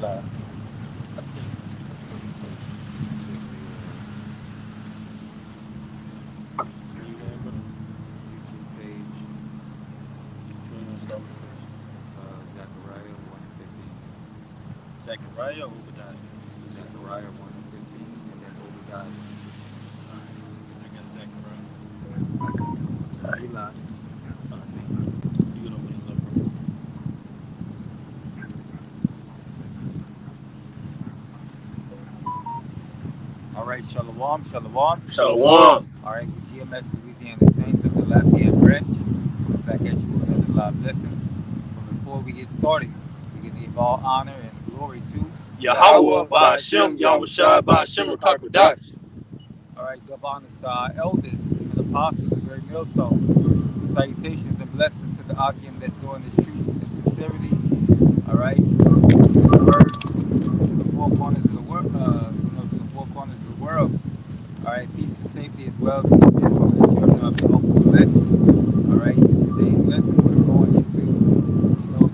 live. Where you going, brother? YouTube page, Which one you want to start with first? Zechariah 1:15. Zechariah or Obadiah? Zechariah 1:15, and then Obadiah. I got Zechariah. You lie. Thank you. You can open this up, bro. All right, shalom, shalom. Shalom. All right, with GMS Louisiana Saints of the Lafayette branch, we're back at you with another live lesson. But before we get started, we can give all honor and glory to Yahweh, Ba'ashem, Yahushua, Ba'ashem, Rakakwadash. all right, give honors to our elders and apostles, the great millstone. Salutations and blessings to the Akim that's doing this truth and sincerity. All right, to the word, to the four corners of the world, to the four corners of the world. All right, peace and safety as well to the people and the children of the hopeful elect. All right, in today's lesson, we're going into,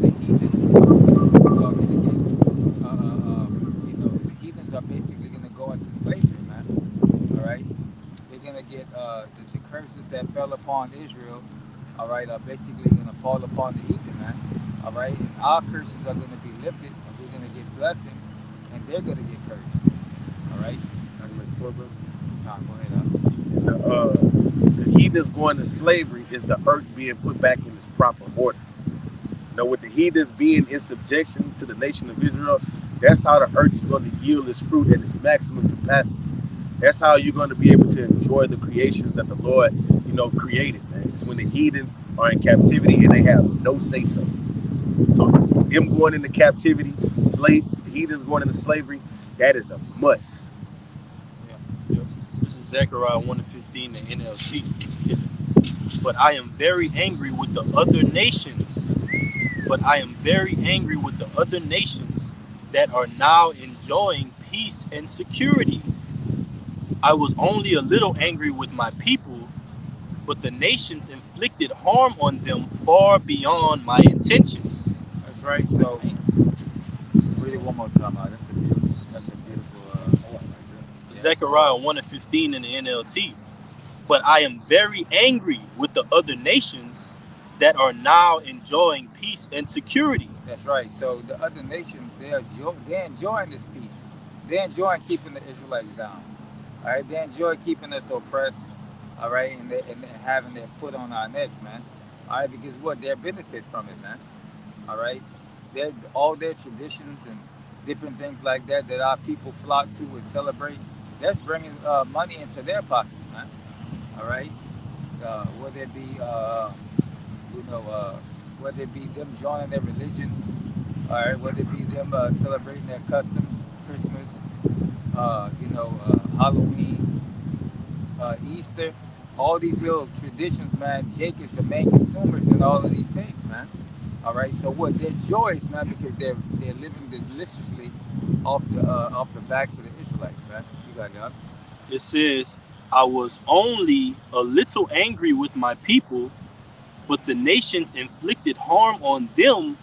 the heathens. We are going to get, the heathens are basically going to go into slavery, man. All right, they're going to get the curses that fell upon Israel. All right, are basically going to fall upon the heathen, man. All right, and our curses are going to be lifted, and we're going to get blessings, and they're going to get cursed. All right, I can make four, bro. go ahead. The heathens going to slavery is the earth being put back in its proper order. With the heathens being in subjection to the nation of Israel, that's how the earth is going to yield its fruit at its maximum capacity. That's how you're going to be able to enjoy the creations that the Lord, created, man. It's when the heathens are in captivity and they have no say so. So them going into captivity, the heathens going into slavery, that is a must. Yep. This is Zechariah 1:15, the NLT. But I am very angry with the other nations. But I am very angry with the other nations that are now enjoying peace and security. I was only a little angry with my people, but the nations inflicted harm on them far beyond my intentions. That's right. So read it one more time. That's a beautiful point right there. Yeah. Zechariah 1:15 in the NLT. But I am very angry with the other nations that are now enjoying peace and security. That's right. So the other nations, they're enjoying this peace. They're enjoying keeping the Israelites down. All right. They enjoy keeping us oppressed. All right, and having their foot on our necks, man. All right, because what they benefit from it, man. All right, all their traditions and different things like that our people flock to and celebrate. That's bringing money into their pockets, man. All right, whether it be you know whether it be them joining their religions, all right, whether it be them celebrating their customs, Christmas, Halloween, Easter, all these little traditions, man. Jake is the main consumers in all of these things, man. All right, so what? They're joyous, man, because they're living deliciously off the backs of the Israelites, man. You got it, It says, I was only a little angry with my people, but the nations inflicted harm on them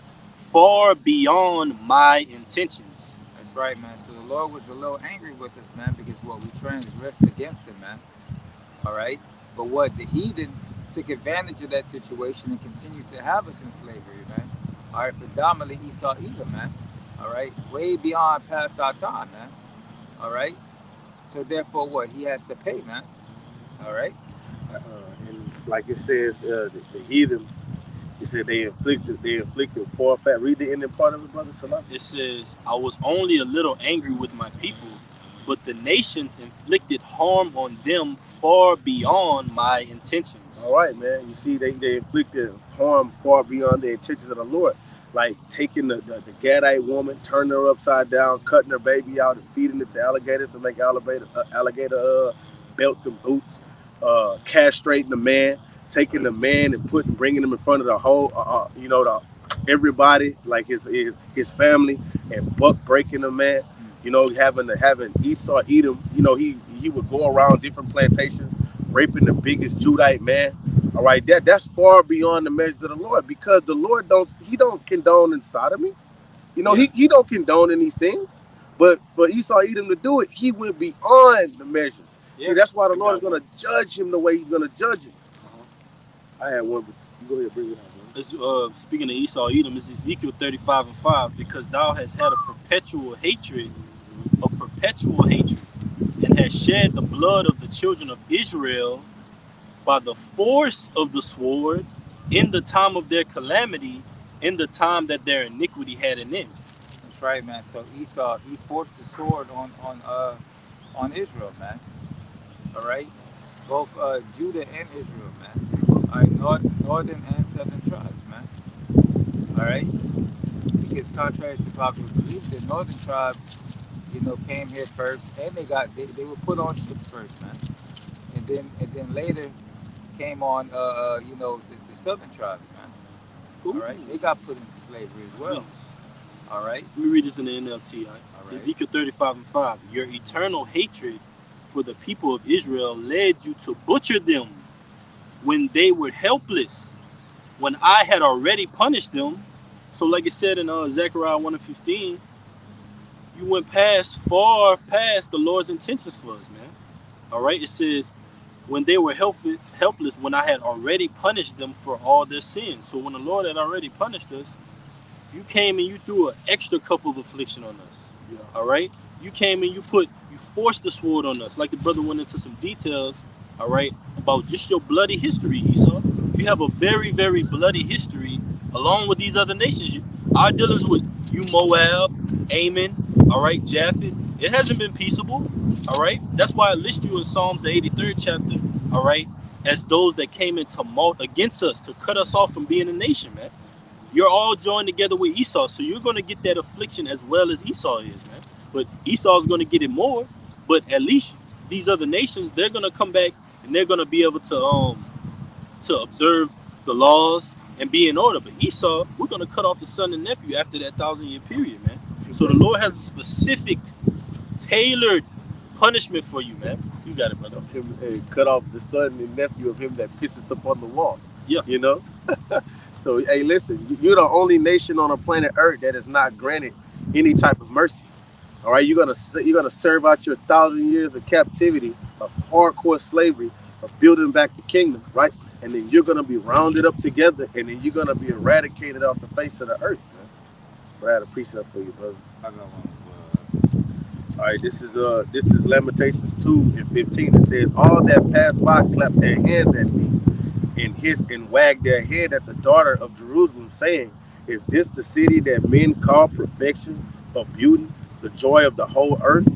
far beyond my intentions. That's right, man. So the Lord was a little angry with us, man, because what we transgressed against Him, man. All right, but what the heathen took advantage of that situation and continued to have us in slavery, man. All right, predominantly Esau, Edom, man. All right, way beyond past our time, man. All right, so therefore, what he has to pay, man. All right. And like it says, the heathen, it said they inflicted far fat. Read the ending part of it, brother Salah. It says, I was only a little angry with my people, but the nations inflicted harm on them far beyond my intentions. All right, man. You see, they inflicted harm far beyond the intentions of the Lord. Like taking the Gadite woman, turning her upside down, cutting her baby out, and feeding it to alligators to make alligator belts and boots, castrating the man, taking the man and bringing him in front of the whole, everybody, like his family, and buck breaking the man. Having Esau Edom. He would go around different plantations, raping the biggest Judite man. All right, that's far beyond the measures of the Lord, because the Lord don't condone in sodomy. You know, Yeah, he don't condone in these things. But for Esau Edom to do it, he went beyond the measures. See, Yeah, that's why the I Lord is got going to judge him the way he's going to judge him. uh-huh. I had one, but you go ahead, bring it out, man. It's, speaking of Esau Edom, it's Ezekiel 35 and 5. Because thou hast had a perpetual hatred, and hast shed the blood of the children of Israel by the force of the sword in the time of their calamity, in the time that their iniquity had an end. that's right, man. So Esau, he forced the sword on Israel, man. All right, both Judah and Israel, man. All right, northern and southern tribes, man. All right, because contrary to popular belief, the northern tribe, came here first, and they were put on ships first, man, and then later came on, the southern tribes, man. All Ooh, right, they got put into slavery as well. goodness. All right, Let me read this in the NLT. Right? all right, Ezekiel 35 and 5. Your eternal hatred for the people of Israel led you to butcher them when they were helpless, when I had already punished them. So, like it said in Zechariah 1 and 15, you went far past the Lord's intentions for us, man. All right, it says, when they were helpless, when I had already punished them for all their sins. So, when the Lord had already punished us, you came and you threw an extra cup of affliction on us. Yeah. All right, you came and you forced the sword on us. Like the brother went into some details. All right, about just your bloody history, Esau. You have a very, very bloody history, along with these other nations. Our dealings with you, Moab, Ammon, all right, Japhet. It hasn't been peaceable. All right, that's why I list you in Psalms the 83rd chapter. All right, as those that came in tumult against us to cut us off from being a nation, man. You're all joined together with Esau, so you're going to get that affliction as well as Esau is, man. But Esau's going to get it more. But at least these other nations, they're going to come back and they're going to be able to observe the laws and be in order. But Esau, we're going to cut off the son and nephew after that 1,000-year period, man. So the Lord has a specific, tailored punishment for you, man. You got it, brother. Cut off the son and nephew of him that pisseth upon the wall. Yeah. You know? So, hey, listen, you're the only nation on the planet Earth that is not granted any type of mercy. All right, you're gonna serve out your 1,000 years of captivity, of hardcore slavery, of building back the kingdom, right? And then you're gonna be rounded up together, and then you're gonna be eradicated off the face of the earth, man. But I had a precept for you, brother. I got one. All right, this is Lamentations 2 and 15. It says, "All that pass by clap their hands at thee, and hiss and wag their head at the daughter of Jerusalem, saying, Is this the city that men call perfection of beauty, the joy of the whole earth?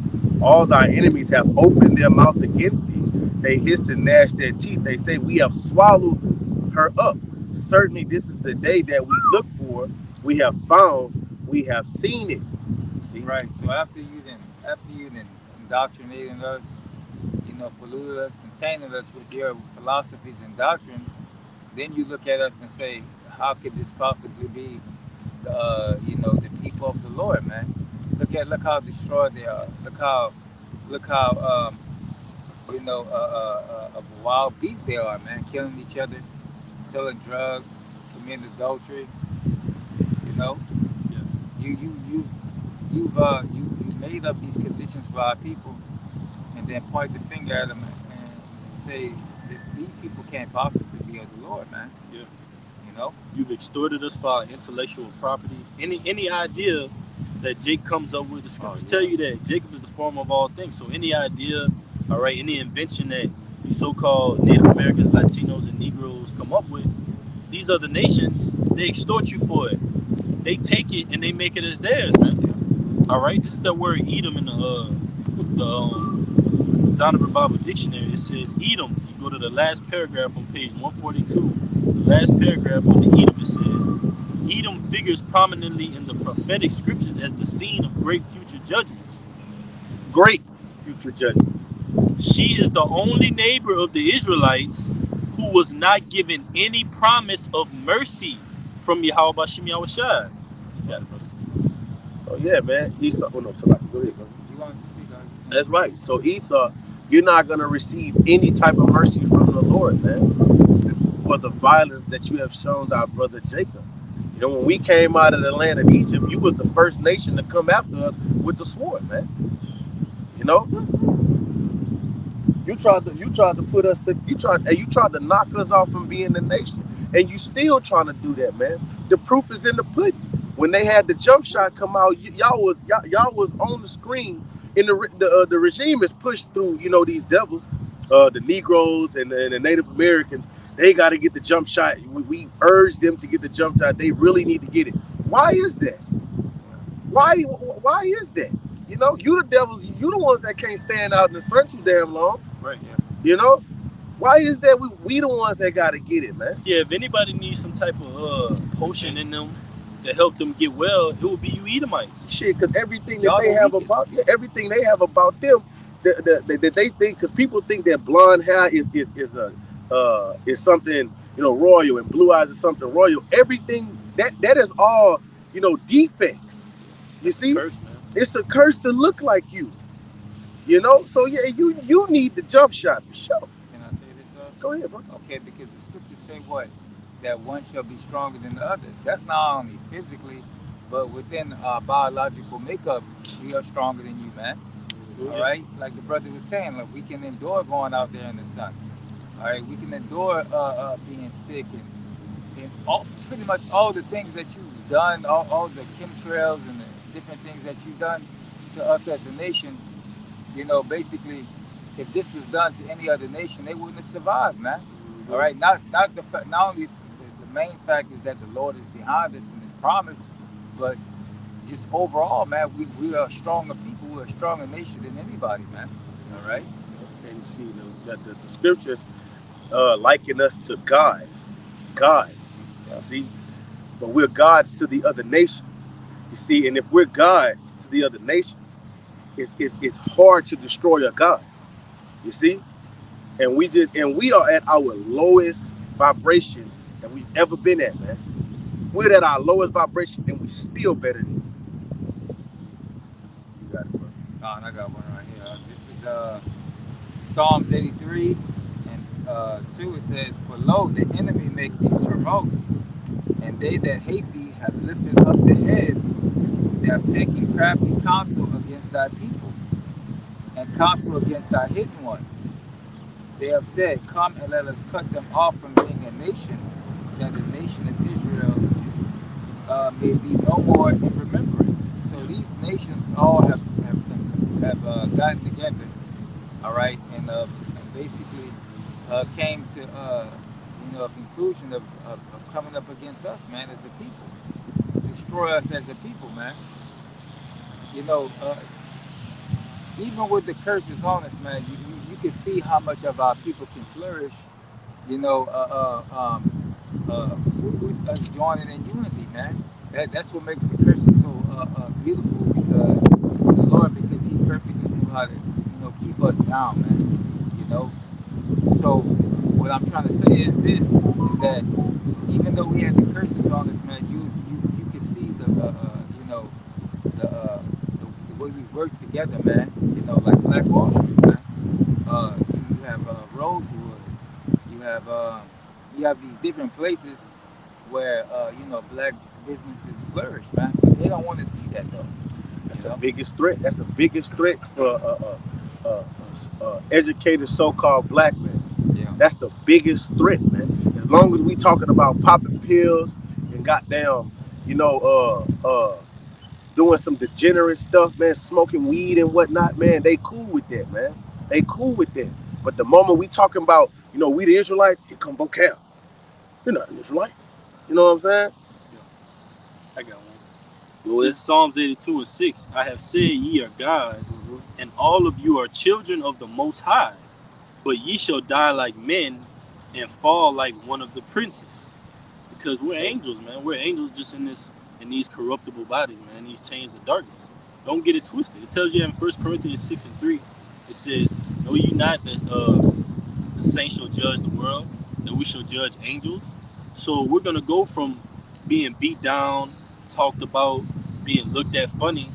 All thy enemies have opened their mouth against thee. They hiss and gnash their teeth. They say, We have swallowed her up. Certainly this is the day that we look for. We have found, we have seen it." See? right. So after you then indoctrinated us, polluted us and tainted us with your philosophies and doctrines, then you look at us and say, how could this possibly be the people of the Lord, man? Look how destroyed they are. Look how of wild beasts they are, man, killing each other, selling drugs, committing adultery. You know, Yeah. you made up these conditions for our people, and then point the finger at them and say these people can't possibly be of the Lord, man. Yeah. You know, You've extorted us for our intellectual property. Any idea that Jake comes up with, the scriptures tell you that Jacob is the former of all things. So any idea, all right, any invention that these so-called Native Americans, Latinos, and Negroes come up with, these other nations, they extort you for it. They take it and they make it as theirs, man. All right, this is that word Edom in the Zondervan Bible Dictionary. It says Edom. You go to the last paragraph on page 142. The last paragraph on the Edom, it says, Edom figures prominently in the prophetic scriptures as the scene of great future judgments. Great future judgments. She is the only neighbor of the Israelites who was not given any promise of mercy from Yahweh Bashim Yahushai. Yeah, So yeah, man. Esau. Oh no, somebody go ahead, brother. you want to speak on it? That's right. So Esau, you're not gonna receive any type of mercy from the Lord, man, for the violence that you have shown our brother Jacob. You know, when we came out of the land of Egypt, you was the first nation to come after us with the sword, man. You know, you tried to put us you tried to knock us off from being the nation, and you still trying to do that, man. The proof is in the pudding. When they had the jump shot come out, y'all was on the screen, and the regime is pushed through. You know, these devils, the Negroes and the Native Americans. They got to get the jump shot. We urge them to get the jump shot. They really need to get it. Why is that? Why is that? You know, you the devils. You the ones that can't stand out in the sun too damn long. Right. Yeah. You know, why is that we the ones that got to get it, man? Yeah. If anybody needs some type of potion in them to help them get well, it would be you Edomites. Shit, because everything that Y'all they the have weakest. about everything they have about them, that they think, because people think that blonde hair is something, you know, royal, and blue eyes is something royal. Everything that is all, you know, defects. You That's a see, curse, man. it's a curse to look like you. You know, so yeah, you need the jump shot for sure. Can I say this, Go ahead, bro. Okay, because the scriptures say what? That one shall be stronger than the other. That's not only physically, but within our biological makeup, we are stronger than you, man. All Yeah. right, like the brother was saying, like we can endure going out there in the sun. All right, we can endure being sick and all, pretty much all the things that you've done, all the chemtrails and the different things that you've done to us as a nation. You know, basically, if this was done to any other nation, they wouldn't have survived, man. All right, not the not only the main fact is that the Lord is behind us in His promise, but just overall, man, we are a stronger people. We're a stronger nation than anybody, man. All right. And see, the scriptures liken us to gods. Yeah. See, but we're gods to the other nations. You see, and if we're gods to the other nations, it's hard to destroy a god. You see, and we are at our lowest vibration that we've ever been at, man. We're at our lowest vibration, and we still better than you. You got it, bro. And I got one right here. This is Psalms 83 and 2. It says, "For lo, the enemy make a tumult, and they that hate thee have lifted up the head. They have taken crafty counsel against thy people, and counsel against thy hidden ones. They have said, Come and let us cut them off from being a nation, that the nation of Israel may be no more in remembrance." So these nations all have gotten together, all right, and basically came to a conclusion of coming up against us, man, as a people, destroy us as a people, man. You know, even with the curses on us, man, you can see how much of our people can flourish, you know, with us joining in unity, man. That's what makes the curses so beautiful, because the Lord, because He perfectly knew how to, keep us down, man. You know, so what I'm trying to say is this: is that even though we had the curses on us, man, you can see you know, the way we work together, man. You know, like Black Wall Street, man. You have Rosewood. You have these different places where black businesses flourish, man. But they don't want to see that though. That's You the know? biggest threat. That's the biggest threat for educated so-called black men. Yeah. That's the biggest threat, man. As long as we talking about popping pills and goddamn, you know, doing some degenerate stuff, man, smoking weed and whatnot, man, they cool with that, man. They cool with that. But the moment we talking about, you know, we the Israelites, here come vocab. You're not an Israelite. You know what I'm saying? Yeah. I got one. Go This ahead. is Psalms 82 and 6. I have said ye are gods, Mm-hmm. and all of you are children of the Most High, but ye shall die like men and fall like one of the princes. Because we're angels, man. We're angels just in these corruptible bodies, man. These chains of darkness. Don't get it twisted. It tells you in 1 Corinthians 6 and 3. It says, "Know ye not that the saints shall judge the world, that we shall judge angels?" So we're gonna go from being beat down, talked about, being looked at funny,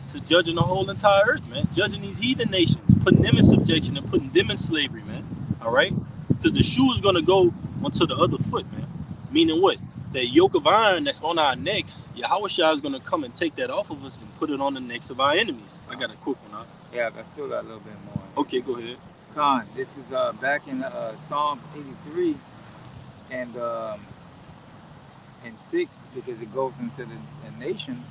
to judging the whole entire earth, man. Judging these heathen nations, putting them in subjection and putting them in slavery, man. All right? Because the shoe is gonna go onto the other foot, man. Meaning what? that yoke of iron that's on our necks, Yahweh Shah is gonna come and take that off of us and put it on the necks of our enemies. I got a quick one, huh? Yeah, I still got a little bit more. Okay, go ahead. Khan, this is back in Psalms 83 and 6 because it goes into the nations.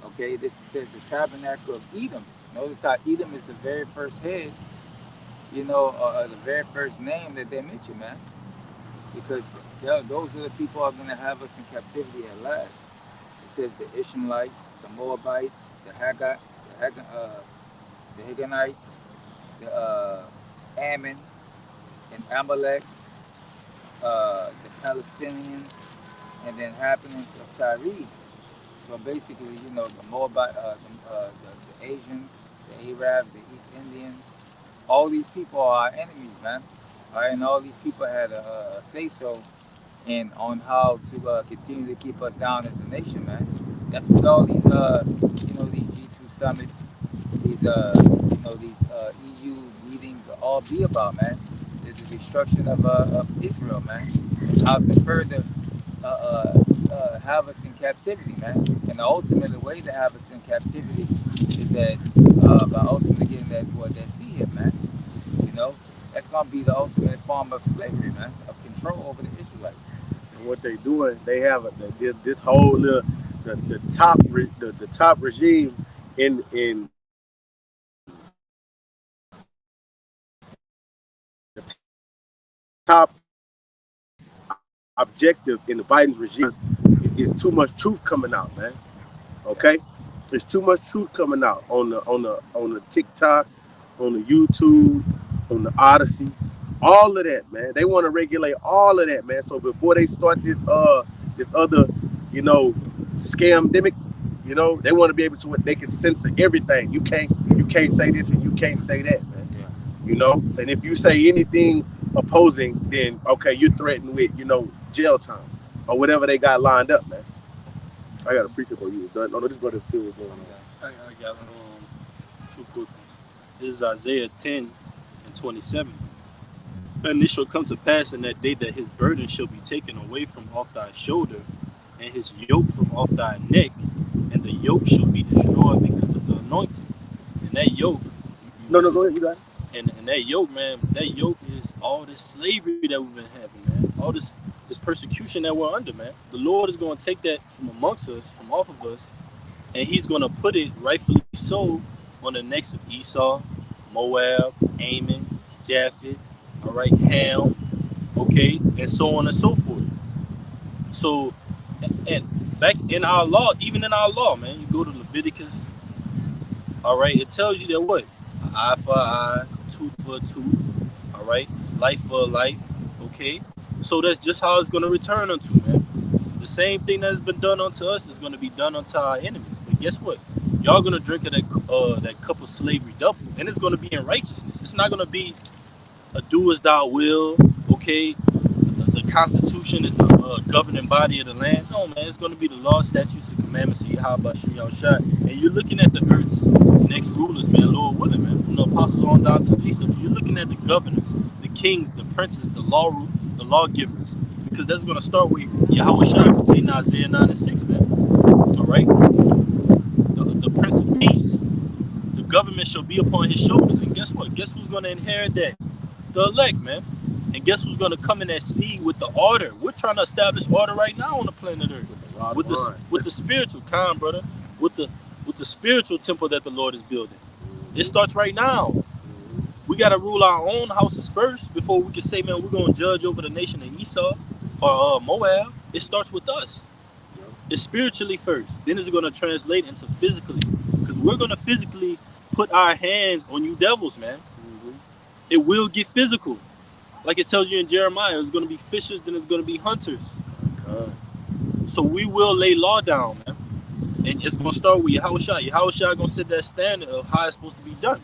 Okay, this says the tabernacle of Edom. Notice how Edom is the very first head, the very first name that they mention, man, because those are the people who are going to have us in captivity at last. It says the Ishmaelites, the Moabites, the Higgonites, the Ammon and Amalek, the Palestinians, and the inhabitants of Tyre. So basically, the Moabite, the Asians, the Arabs, the East Indians, all these people are our enemies, man. All right, and all these people had a say so in on how to continue to keep us down as a nation, man. That's what all these these G2 summits, these EU meetings will all be about, man. The destruction of Israel, man, and how to further have us in captivity, man. And the ultimate way to have us in captivity is that by ultimately getting that sea hit, man. You know, that's gonna be the ultimate form of slavery, man, of control over the Israelites. And what they doing, they have this whole the top regime in the top objective in the Biden regime is too much truth coming out, man. Okay, there's too much truth coming out on the TikTok, on the YouTube, on the Odyssey, all of that, man. They want to regulate all of that, man. So before they start this other, scamdemic, they want to be able to they can censor everything. You can't say this and you can't say that, man. Yeah. And if you say anything opposing, then okay, you're threatened with jail time or whatever they got lined up, man. I got a preacher for you. No, this brother still was going on. I got two quick ones. This is Isaiah 10 and 27. And it shall come to pass in that day that his burden shall be taken away from off thy shoulder, and his yoke from off thy neck, and the yoke shall be destroyed because of the anointing. And that yoke, No, go ahead, you got it. and that yoke, man, that yoke is all this slavery that we've been having, man. All this persecution that we're under, man. The Lord is going to take that from amongst us, from off of us, and he's going to put it, rightfully so, on the necks of Esau, Moab, Ammon, Japheth, all right, Ham, okay, and so on and so forth. So, and back in our law, even in our law, man, you go to Leviticus, all right, it tells you that what? An eye for an eye, tooth for a tooth, all right, life for a life, okay? So that's just how it's going to return unto, man. The same thing that has been done unto us is going to be done unto our enemies. But guess what? Y'all going to drink of that cup of slavery double, and it's going to be in righteousness. It's not going to be a do as thou will, okay? The Constitution is the governing body of the land. No, man, it's going to be the law, statutes, and commandments of Yahweh Shah. And you're looking at the earth's next rulers, man, Lord willing, man, from the apostles on down to the least of us. You're looking at the governors, the kings, the princes, the lawgivers, because that's going to start with Yahweh Shah pertaining to Isaiah 9 and 6, man. All right? The Prince of Peace, the government shall be upon his shoulders. And guess what? Guess who's going to inherit that? The elect, man. And guess who's going to come in that steed with the order? We're trying to establish order right now on the planet Earth. With the spiritual brother. With the spiritual temple that the Lord is building. It starts right now. We got to rule our own houses first before we can say, man, we're going to judge over the nation of Esau or Moab. It starts with us. It's spiritually first. Then it's going to translate into physically. Because we're going to physically put our hands on you devils, man. It will get physical. Like it tells you in Jeremiah, it's going to be fishers, then it's going to be hunters. So we will lay law down, man. And it's going to start with Yahweh Shah. Yahweh Shah going to set that standard of how it's supposed to be done.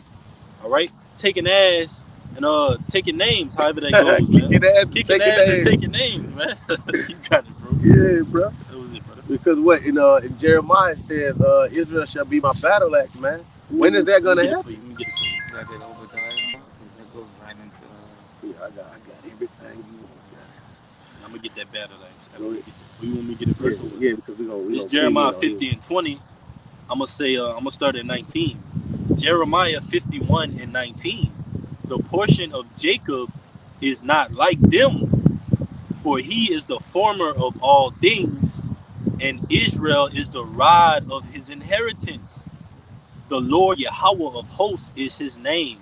All right? Taking ass and taking names, however that goes, man. Kicking ass and taking names, man. You got it, bro. Yeah, bro. That was it, brother. Because what in Jeremiah says, Israel shall be my battle axe, man. When is that gonna happen? Let me get it for you. You got that Obadiah? That goes right into. Yeah, I got everything you want. I'm gonna get that battle axe after Go we ahead. get that. You want me to get a Yeah, verse over? yeah, because we This gonna ping in Jeremiah on him. 50 and 20. I'm gonna say I'm gonna start at 19. Jeremiah 51 and 19. The portion of Jacob is not like them, for he is the former of all things, and Israel is the rod of his inheritance. The Lord Yahweh of hosts is his name.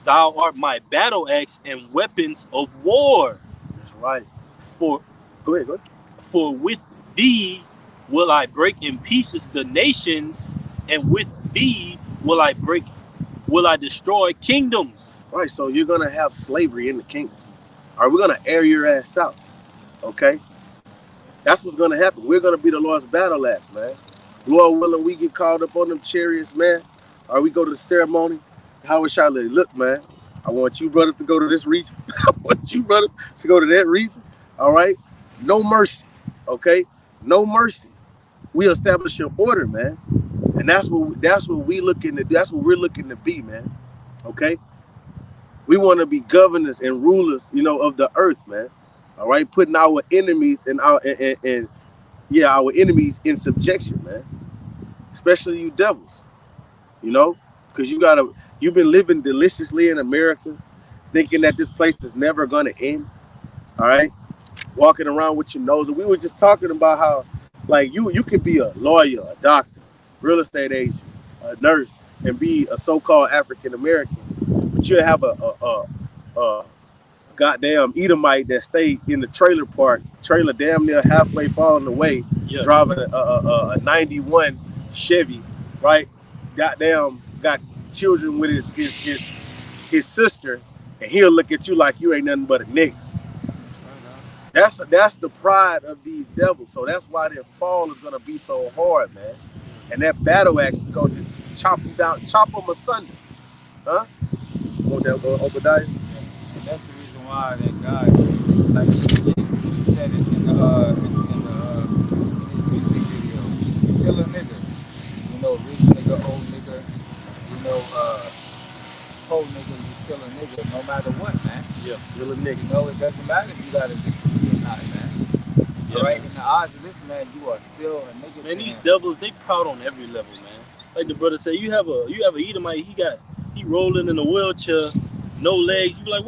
Thou art my battle axe and weapons of war. That's right. For Go ahead, go ahead. for with thee will I break in pieces the nations, and with thee will I destroy kingdoms. Right, so you're gonna have slavery in the kingdom. All right, we're gonna air your ass out. Okay, that's what's gonna happen. We're gonna be the Lord's battle axe, man. Lord willing, we get called up on them chariots, man. Or we go to the ceremony. How is Charlotte? Look, man. I want you brothers to go to this region. I want you brothers to go to that region. All right, no mercy. Okay, no mercy. We establish your order, man, and that's what we looking to. That's what we're looking to be, man. Okay, we want to be governors and rulers, of the earth, man. All right, putting our enemies and yeah, our enemies in subjection, man. Especially you devils, because you've been living deliciously in America, thinking that this place is never gonna end. All right, walking around with your nose. And we were just talking about how, like, you could be a lawyer, a doctor, real estate agent, a nurse, and be a so-called African American, but you'll have a goddamn Edomite that stayed in the trailer park, trailer damn near halfway falling away, Yeah. driving a 91 Chevy, right? Goddamn, got children with his sister, and he'll look at you like you ain't nothing but a nigga. That's the pride of these devils. So that's why their fall is gonna be so hard, man. And that battle axe is gonna just chop them down, chop them asunder, huh? What that Obadiah? And that's the reason why that guy, like he said it in his music video. He's still a nigga. Rich nigga, old nigga. Poor nigga. You still a nigga, no matter what, man. Yeah, still a nigga. It doesn't matter if you got a degree or not, man. Yeah, All right, man. in the eyes of this man, you are still a nigga Man, to these him. devils, they proud on every level, man. Like the brother said, you have a Edomite, he rolling in a wheelchair, no legs. You be like,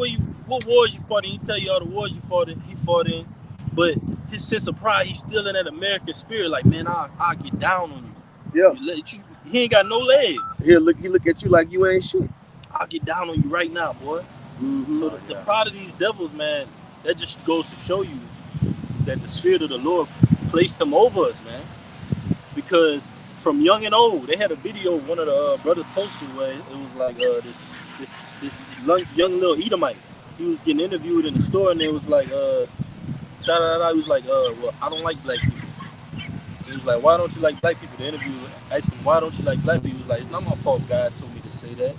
what wars you fought in? He tell you all the wars he fought in. But his sense of pride, he's still in that American spirit, like, man, I'll get down on Yeah, he ain't got no legs. he look at you like you ain't shit. I'll get down on you right now, boy. Mm-hmm. So the pride of these devils, man, that just goes to show you that the spirit of the Lord placed him over us, man. Because from young and old, they had a video one of the brothers posted where it was like this young little Edomite. He was getting interviewed in the store, and it was like da da da. He was like, well, I don't like black people. He was like, why don't you like black people? The interview asked him, why don't you like black people? He was like, it's not my fault. God told me to say that.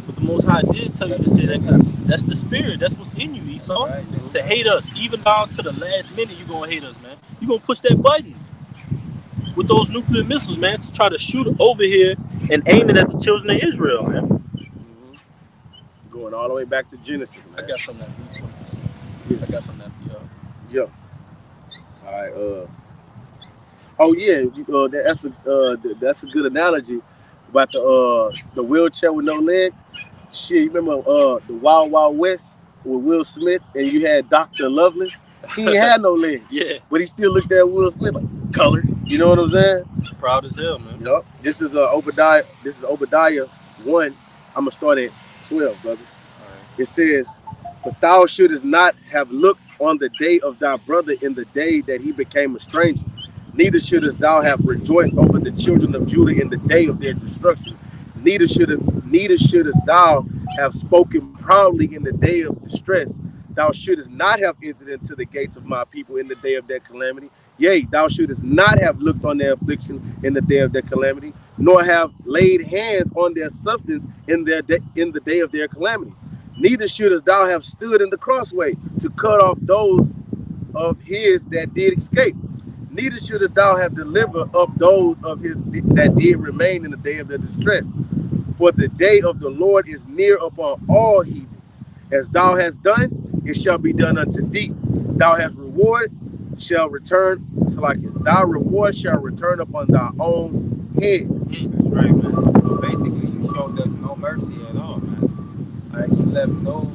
But the Most High did tell you to say that because that's the spirit. That's what's in you, Esau. Right. To hate us, even down to the last minute, you're gonna hate us, man. You're gonna push that button with those nuclear missiles, man, to try to shoot over here and aim it at the children of Israel, man. Mm-hmm. Going all the way back to Genesis, man. I got something after you. I got something after y'all. Yeah. All right. Oh yeah. That's a good analogy about the wheelchair with no legs. Shit, you remember the Wild Wild West with Will Smith, and you had Dr. Lovelace. He ain't had no legs, Yeah, but he still looked at Will Smith like colored. You know what I'm saying? proud as hell, man. Yup. This is Obadiah. This is Obadiah 1. I'm gonna start at 12, brother. All right. It says, "But thou shouldest not have looked on the day of thy brother in the day that he became a stranger. Neither shouldest thou have rejoiced over the children of Judah in the day of their destruction. Neither shouldest thou have spoken proudly in the day of distress. Thou shouldest not have entered into the gates of my people in the day of their calamity. Yea, thou shouldest not have looked on their affliction in the day of their calamity, nor have laid hands on their substance in the day of their calamity. Neither shouldest thou have stood in the crossway to cut off those of his that did escape. Neither shouldest thou have delivered up those of his that did remain in the day of their distress. For the day of the Lord is near upon all heathens. As thou hast done, it shall be done unto thee. thou hast reward shall return to like it. Thy reward shall return upon thy own head. That's right, man. So basically, you showed us no mercy at all, man. All right, you left no,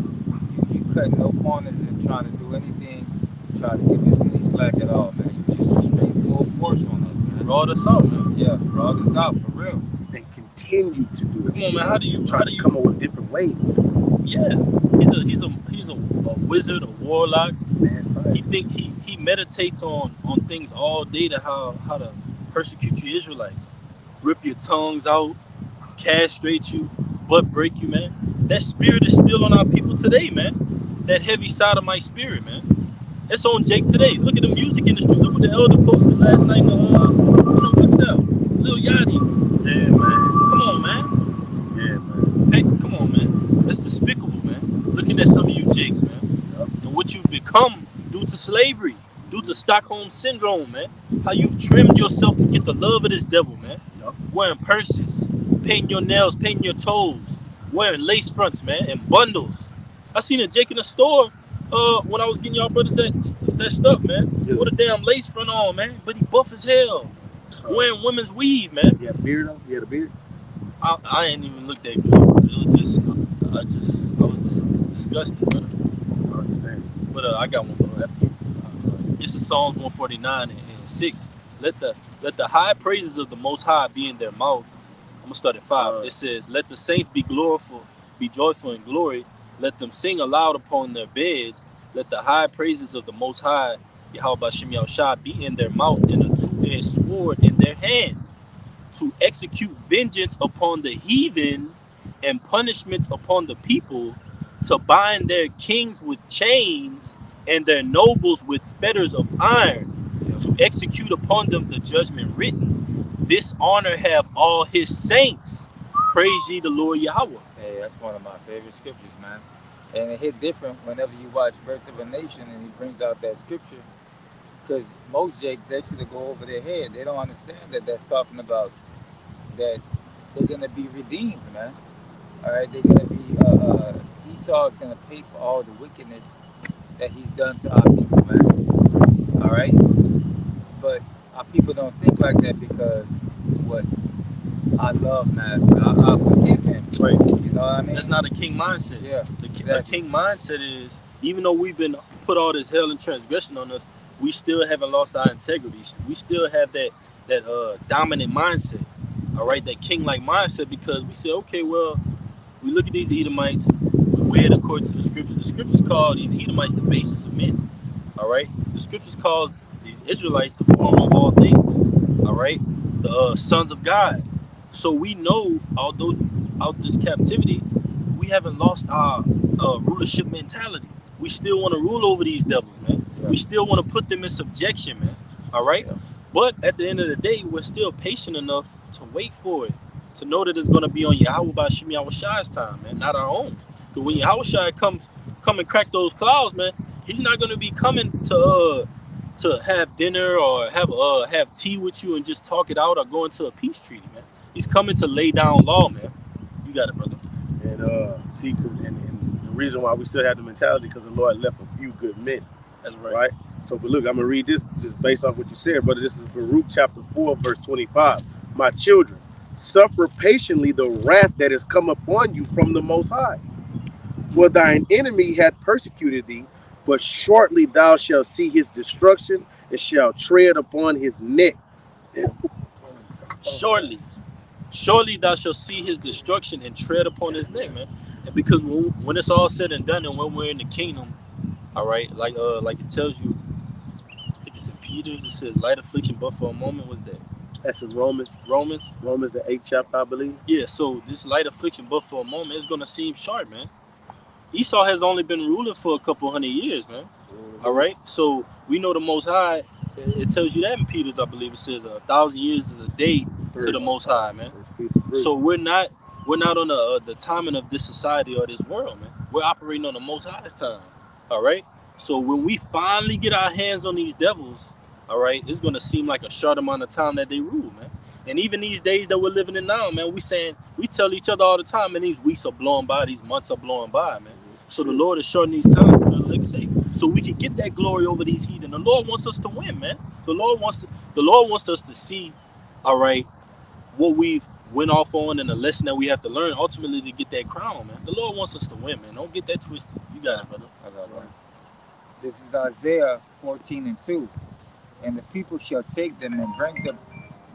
you cut no corners in trying to do anything to try to give us any slack at all, man. You just a straight full force on us, man. Brought us out, man. Yeah, brought us out for real. They continue to do it. Come on, man. How do you Try to come up with different ways? Yeah, he's a wizard, a warlock. Man, science. He meditates on things all day to how to persecute you Israelites, rip your tongues out, castrate you, butt break you, man. That spirit is still on our people today, man. That heavy sodomite spirit, man. It's on Jake today. Look at the music industry. Look what the elder posted last night. WhatsApp. Lil Yachty. Yeah, man. Come on, man. Yeah, man. Hey, come on, man. That's despicable, man. Looking at some of you jakes, man, and what you've become due to slavery, due to Stockholm syndrome, man. How you've trimmed yourself to get the love of this devil, man. Wearing purses, painting your nails, painting your toes, wearing lace fronts, man, and bundles. I seen a Jake in the store when I was getting y'all brothers that stuff, man. Yeah. With a damn lace front on, man. But he buff as hell. Wearing women's weave, man. You had a beard though? You had a beard? I ain't even looked that good. It was just, I was disgusted, brother. I understand. But I got one more after you. It's in Psalms 149 and 6. Let the high praises of the Most High be in their mouth. I'm gonna start at 5. It says, "Let the saints be joyful in glory. Let them sing aloud upon their beds. Let the high praises of the Most High, Yahweh Bashem Yahushua, be in their mouth and a two-edged sword in their hand, to execute vengeance upon the heathen and punishments upon the people, to bind their kings with chains and their nobles with fetters of iron, to execute upon them the judgment written. This honor have all his saints. Praise ye the Lord Yahweh." Hey, that's one of my favorite scriptures, man. And it hit different whenever you watch Birth of a Nation and he brings out that scripture. Because most Jake, that should go over their head. They don't understand that that's talking about that they're going to be redeemed, man. All right, they're going to be, Esau is going to pay for all the wickedness that he's done to our people, man. All right? But our people don't think like that because what? I love Master. I forgive him. Right. You know what I mean? That's not a king mindset. Yeah. The king mindset is, even though we've been put all this hell and transgression on us, we still haven't lost our integrity. We still have that dominant mindset. All right, that king-like mindset, because we say, okay, well, we look at these Edomites, we weigh it according to the scriptures. The scriptures call these Edomites the basest of men. All right, the scriptures call these Israelites the form of all things. All right, the sons of God. So we know, although out this captivity, we haven't lost our rulership mentality. We still want to rule over these devils, man. Yeah. We still want to put them in subjection, man. All right, yeah. But at the end of the day, we're still patient enough to wait for it, to know that it's going to be on Yahweh Bashem Yahushua's time, man, not our own. Because when Yahushua come and crack those clouds, man, he's not going to be coming to have dinner or have tea with you and just talk it out or go into a peace treaty, man. He's coming to lay down law, man. You got it, brother. And see, and the reason why we still have the mentality, because the Lord left a few good men. That's right. Right? So, but look, I'm going to read this just based off what you said, brother. This is Baruch chapter 4, verse 25. "My children, suffer patiently the wrath that has come upon you from the Most High. For thine enemy had persecuted thee, but shortly thou shalt see his destruction and shalt tread upon his neck." Surely thou shalt see his destruction and tread upon his neck, man. And because when it's all said and done and when we're in the kingdom, all right, like it tells you, I think it's in Peter's, it says light affliction but for a moment. What's that? That's in Romans, the 8th chapter, I believe. Yeah, so this light affliction but for a moment is going to seem sharp, man. Esau has only been ruling for a couple hundred years, man. All right, so we know the Most High. It tells you that in Peter's, I believe. It says 1,000 years is a day to the Most High, man. So we're not on the timing of this society or this world, man. We're operating on the Most High's time. All right. So when we finally get our hands on these devils, all right, it's gonna seem like a short amount of time that they rule, man. And even these days that we're living in now, man, we tell each other all the time, man, these weeks are blowing by, these months are blowing by, man. So the Lord is shortening these times for the elect's sake. so we can get that glory over these heathen. The Lord wants us to win, man. The Lord wants us to see, all right, what we've went off on and the lesson that we have to learn ultimately to get that crown, man. The Lord wants us to win, man. Don't get that twisted. You got it, brother. This is Isaiah 14 and 2. And the people shall take them and bring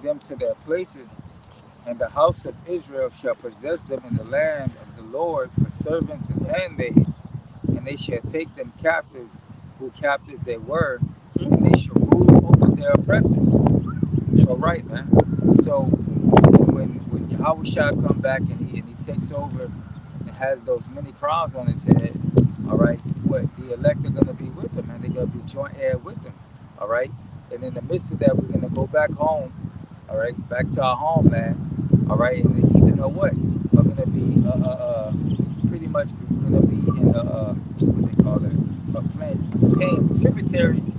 them to their places, and the house of Israel shall possess them in the land of the Lord for servants and handmaids. And they shall take them captives, who captives they were, and they shall rule over their oppressors. So right, man. So when Yahweh shall come back and he takes over and has those many crowns on his head, all right, what the elect are gonna be with him, and they're gonna be joint heir with him, all right. And in the midst of that, we're gonna go back home, all right, back to our homeland, all right. And the heathen are what? Are gonna be pretty much gonna be in what they call it, paying tributaries,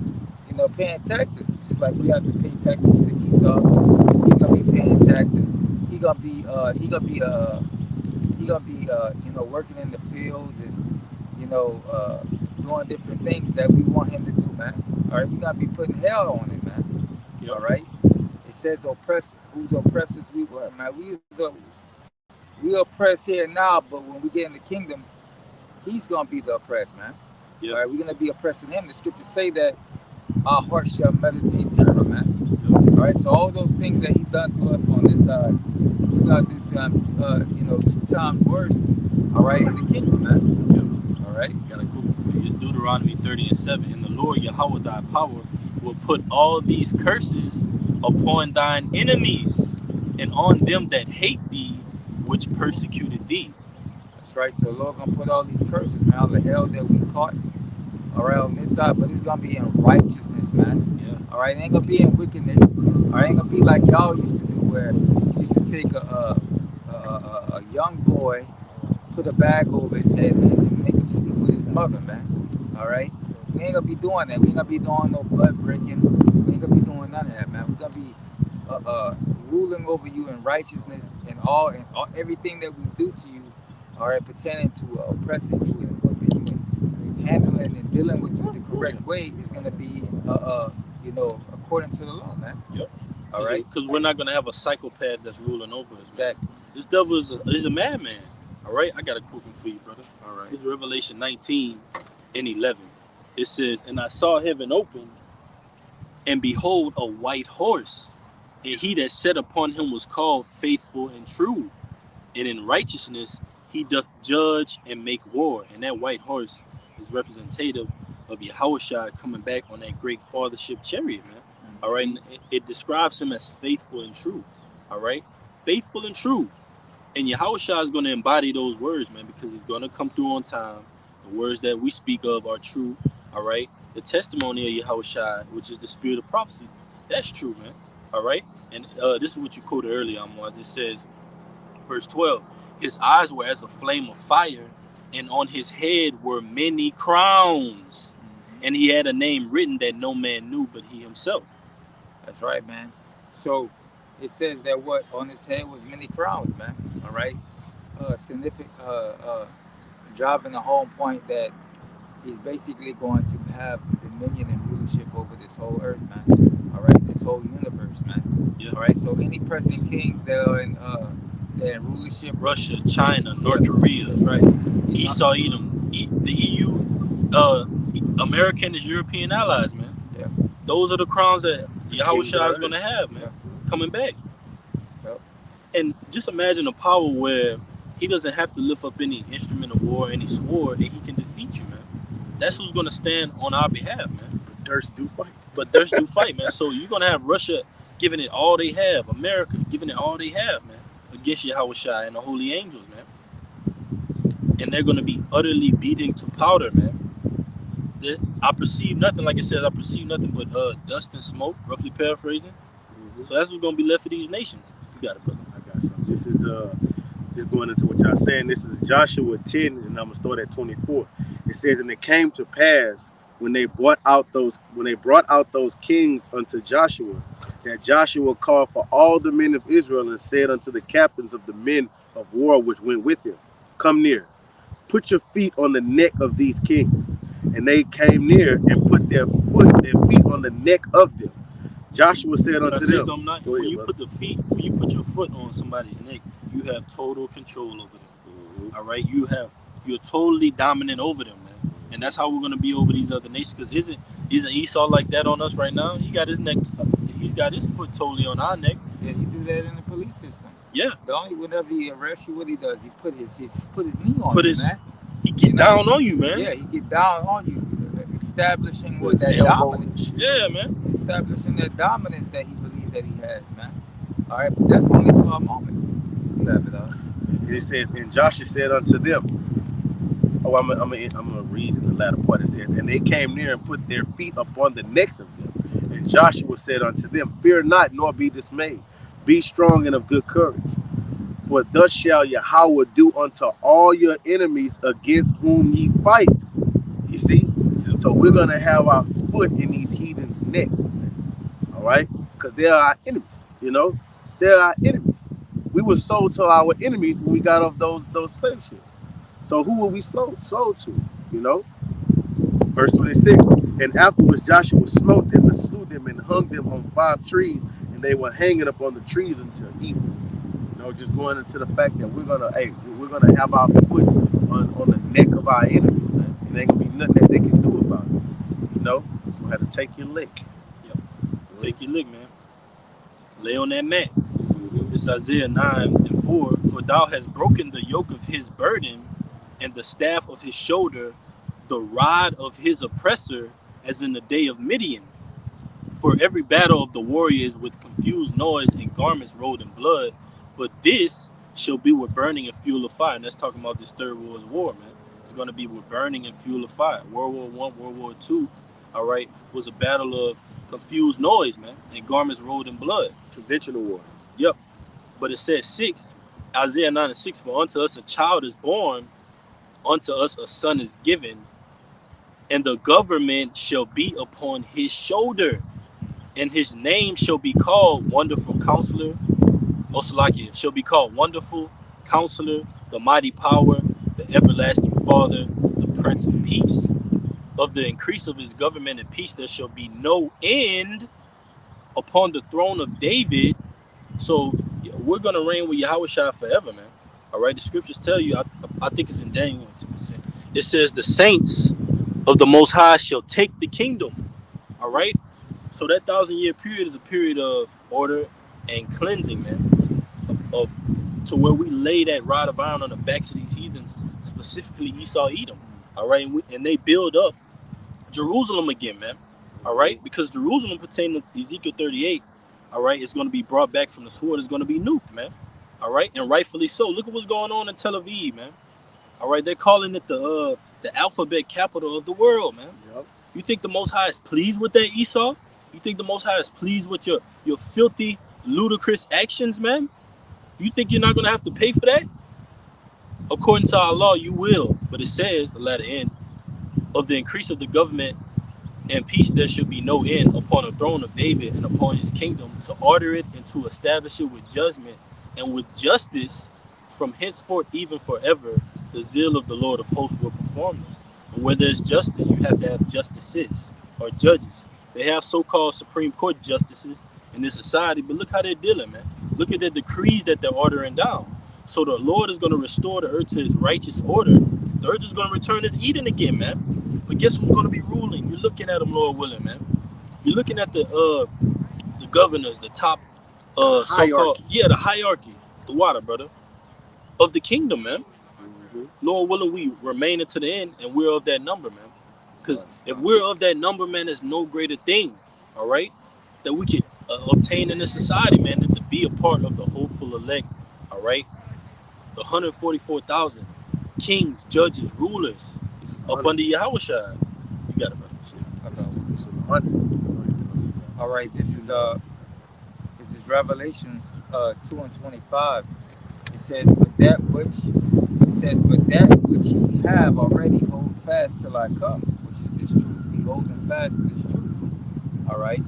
paying taxes, just like we have to pay taxes to Esau. He's gonna be paying taxes. He gonna be working in the fields and doing different things that we want him to do, man. All right, we gotta be putting hell on it, man. Yep. All right. It says oppress whose oppressors we were, man. We oppress here now, but when we get in the kingdom, he's gonna be the oppressed, man. Yep. All right, we're gonna be oppressing him. The scriptures say that our hearts shall meditate terror, man. Yep. All right, so all those things that he's done to us on this side, we're gonna do to him, 2 times worse. All right, in the kingdom, man. Yep. All right. Got a cool for you. It's Deuteronomy 30 and 7. And the Lord Yahweh thy power will put all these curses upon thine enemies and on them that hate thee, which persecuted thee. That's right. So the Lord gonna put all these curses, man, all the hell that we caught, all right, on this side, but it's gonna be in righteousness, man. Yeah. All right, it ain't gonna be in wickedness. All right, it ain't gonna be like y'all used to do, where you used to take a young boy, put a bag over his head, and make him sleep with his mother, man. All right, we ain't gonna be doing that. We ain't gonna be doing no blood breaking. We ain't gonna be doing none of that, man. We're gonna be ruling over you in righteousness, and everything that we do to you, all right, pertaining to oppressing you and whipping you and handling and dealing with you the correct way is gonna be according to the law, man. Yep. All right. Because we're not gonna have a psychopath that's ruling over us. Man. Exactly. This devil is a madman. All right. I got a quick one for you, brother. All right. It's Revelation 19 and 11. It says, "And I saw heaven open, and behold, a white horse, and he that sat upon him was called Faithful and True, and in righteousness he doth judge and make war." And that white horse is representative of Yahushua coming back on that great fathership chariot, man. All right, and it describes him as faithful and true. All right, faithful and true. And Yahushua is going to embody those words, man, because he's going to come through on time. The words that we speak of are true. All right, the testimony of Yahushua, which is the spirit of prophecy, that's true, man. All right, and this is what you quoted earlier, Amwaz. It says, verse 12, "His eyes were as a flame of fire, and on his head were many crowns, and he had a name written that no man knew but he himself." That's right, man. So it says that what on his head was many crowns, man. All right. Significant. Driving the home point that he's basically going to have dominion and rulership over this whole earth, man. All right, this whole universe, man. Yeah. All right. So any present kings that are in rulership, Russia, China, North Korea, that's right. Esau, Edom, the EU, American and European allies, man. Yeah. Those are the crowns that Yahushua is going to have, man, Yeah. coming back. Yep. And just imagine a power where he doesn't have to lift up any instrument of war, any sword, and he can defeat you, man. That's who's going to stand on our behalf, man. But Durst do fight. But there's do fight, man. So you're going to have Russia giving it all they have, America giving it all they have, man, against Yahushua and the holy angels, man. And they're going to be utterly beating to powder, man. I perceive nothing, like it says, I perceive nothing but dust and smoke, roughly paraphrasing. Mm-hmm. So that's what's going to be left for these nations. You got it, brother. I got something. This is just going into what y'all saying. This is Joshua 10, and I'm gonna start at 24. It says, "And it came to pass when they brought out those kings unto Joshua, that Joshua called for all the men of Israel and said unto the captains of the men of war which went with him, Come near, put your feet on the neck of these kings, and they came near and put their feet on the neck of them. Joshua said But I unto say them, something. Not "Go when ahead, you brother." put when you put your foot on somebody's neck, you have total control over them. Mhm. All right, you're totally dominant over them, man. And that's how we're gonna be over these other nations. Because isn't Esau like that on us right now? He's got his foot totally on our neck. Yeah, he do that in the police system. Yeah, The only whenever he arrests you, what he does, he put his knee on put you, his man. he You get know? down on you, man. Yeah, he get down on you, establishing Put what his that elbow and dominance, shit. Yeah, man. establishing that dominance that he believed that he has, man. All right, but that's only for a moment. You have it up. It says, and Joshua said unto them, oh, I'm gonna read in the latter part. It says, and they came near and put their feet upon the necks of them. And Joshua said unto them, fear not, nor be dismayed. Be strong and of good courage. For thus shall Yahweh do unto all your enemies against whom ye fight. You see? Yep. So we're gonna have our foot in these heathens' necks. All right? Because they're our enemies, you know? They're our enemies. We were sold to our enemies when we got off those slave ships. So who were we sold to? You know? Verse 26. And afterwards Joshua smote them and slew them and hung them on 5 trees, and they were hanging up on the trees until evening. You know, just going into the fact that we're gonna have our foot on the neck of our enemies, man. And ain't gonna be nothing that they can do about it. You know? So we have to take your lick. Yep. Take your lick, man. Lay on that mat. Mm-hmm. It's Isaiah 9:4. For thou hast broken the yoke of his burden and the staff of his shoulder, the rod of his oppressor, as in the day of Midian. For every battle of the warriors with confused noise and garments rolled in blood, but this shall be with burning and fuel of fire. And that's talking about this third world war, man. It's going to be with burning and fuel of fire. World War One, World War Two, all right, was a battle of confused noise, man, and garments rolled in blood. Conventional war. Yep. But it says 6, Isaiah 9:6, for unto us a child is born, unto us a son is given, and the government shall be upon his shoulder, and his name shall be called Wonderful Counselor. Osalakia shall be called Wonderful Counselor, the Mighty Power, the Everlasting Father, the Prince of Peace. Of the increase of his government and peace, there shall be no end upon the throne of David. So yeah, we're gonna reign with Yahweh Shai forever, man. All right, the scriptures tell you. I think it's in Daniel. It says the saints of the Most High shall take the kingdom. All right. So that 1,000-year period is a period of order and cleansing, man. Of to where we lay that rod of iron on the backs of these heathens, specifically Esau, Edom. All right, and they build up Jerusalem again, man. All right, because Jerusalem pertaining to Ezekiel 38, all right, is going to be brought back from the sword. It's going to be nuked, man. All right, and rightfully so. Look at what's going on in Tel Aviv, man. All right, they're calling it the alphabet capital of the world, man. Yep. You think the Most High is pleased with that, Esau? You think the Most High is pleased with your filthy, ludicrous actions, man? You think you're not going to have to pay for that? According to our law, you will. But it says, the latter end, of the increase of the government and peace there should be no end upon the throne of David and upon his kingdom, to order it and to establish it with judgment and with justice from henceforth even forever. The zeal of the Lord of hosts will perform this. And where there's justice, you have to have justices or judges. They have so-called Supreme Court justices in this society, but look how they're dealing, man. Look at the decrees that they're ordering down. So the Lord is going to restore the earth to his righteous order. The earth is going to return as Eden again, man. But guess who's going to be ruling? You're looking at them, Lord willing, man. You're looking at the governors, the top so-called the hierarchy, the water, brother, of the kingdom, man. Mm-hmm. Lord willing, we remain unto the end, and we're of that number, man. Because if we're of that number, man, there's no greater thing, all right, that we can obtain in this society, man, than to be a part of the hopeful elect, all right? The 144,000 kings, judges, rulers up under Yahushua. You got it, brother. It's 100. All right, this is Revelations 2:25. But that which ye have already hold fast till I come, which is this truth. Be holding fast to this truth. All right,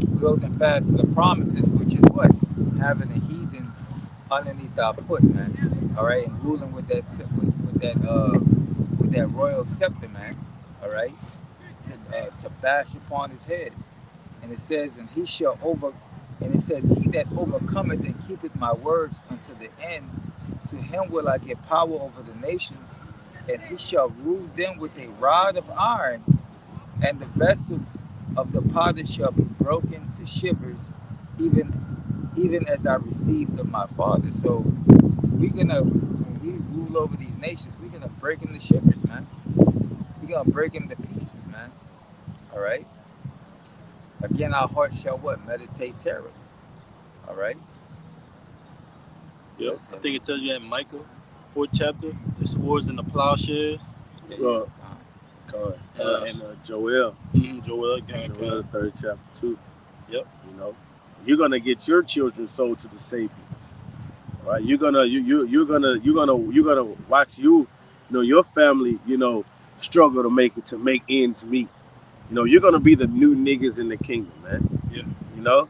we holding fast to the promises, which is what, having a heathen underneath our foot, man. All right, and ruling with that royal scepter, man. All right, to bash upon his head. And it says, and he shall over, and it says, he that overcometh and keepeth my words unto the end, to him will I give power over the nations, and he shall rule them with a rod of iron, and the vessels of the potter shall be broken to shivers, even as I received of my father. So we're gonna, when we rule over these nations, we're gonna break them to shivers, man. We're gonna break them to pieces, man. All right. Again, our heart shall what? Meditate terrors. All right. Yep. That's I it, think man. it tells you in Micah, 4th chapter, the swords and the plowshares. Yeah, Uh, yeah. and Joel, Joel, again, Joel, the 3rd chapter too. Yep. You know, you're gonna get your children sold to the Sabians, right? You're gonna watch your family, struggle to make ends meet. You're gonna be the new niggas in the kingdom, man. Yeah. You know,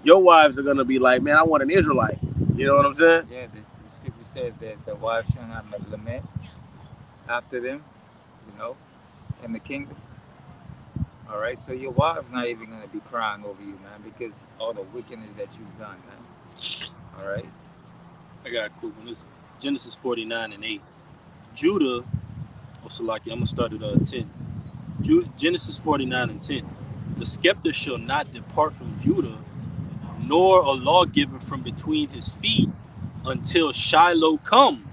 your wives are gonna be like, man, I want an Israelite. You know what I'm saying? Yeah, the scripture says that the wife shall not lament after them, you know, in the kingdom. All right, so your wife's not even gonna be crying over you, man, because all the wickedness that you've done, man. All right. I got a quick one. This Genesis 49 and 8. Judah, Salaki, I'm going to start at 10. Genesis 49 and 10. The scepter shall not depart from Judah, nor a lawgiver from between his feet, until Shiloh come,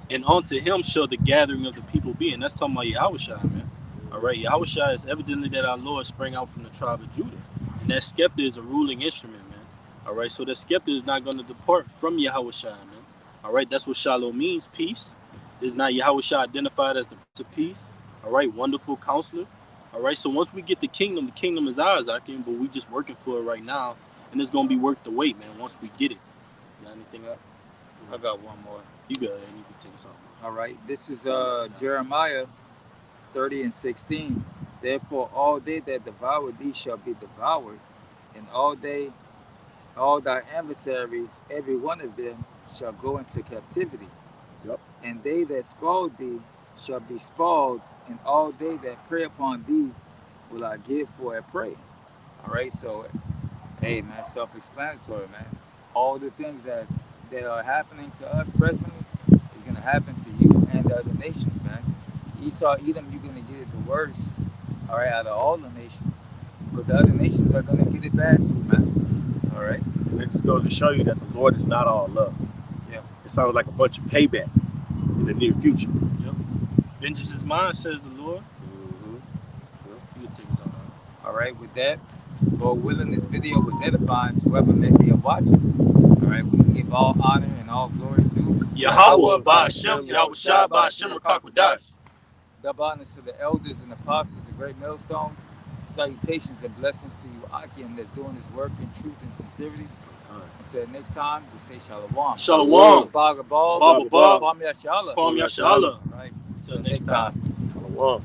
and unto him shall the gathering of the people be. And that's talking about Yahushua, man. All right, Yahushua is evidently that our Lord sprang out from the tribe of Judah. And that scepter is a ruling instrument, man. All right, so that scepter is not going to depart from Yahushua, man. All right, that's what Shalom means, peace. Is not Yahushua identified as the Prince of Peace? All right, wonderful counselor. All right, so once we get the kingdom is ours, I can, but we just working for it right now. And it's going to be worth the wait, man, once we get it. You got anything else? I got one more. You got it. You can take something. All right. This is Jeremiah 30 and 16. Therefore, all they that devour thee shall be devoured, and all thy adversaries, every one of them, shall go into captivity. Yep. And they that spoiled thee shall be spoiled, and all they that prey upon thee will I give for a prey. All right, so hey, man, self-explanatory, man. All the things that are happening to us presently is gonna happen to you and the other nations, man. Esau, Edom, you're gonna get it the worst. All right, out of all the nations, but the other nations are gonna get it bad too, man. All right. And it just goes to show you that the Lord is not all love. Yeah. It sounds like a bunch of payback in the near future. Yep. Vengeance is mine, says the Lord. Mm-hmm. You can take us on. All right. With that, Lord willing, this video was edifying to whoever may be watching. All right. We can give all honor and all glory to Yahweh, Ba'ashem, Yahushua, Ba'ashem, Rakakwadash. double honors to the elders and apostles, the great millstone. Salutations and blessings to you, Akim, that's doing his work in truth and sincerity. Until next time, we say Shalom. Shalom. Baga Ball. Baba Ball. Kwame Yashala. Kwame Yashala. Right. Until next time. Shalom.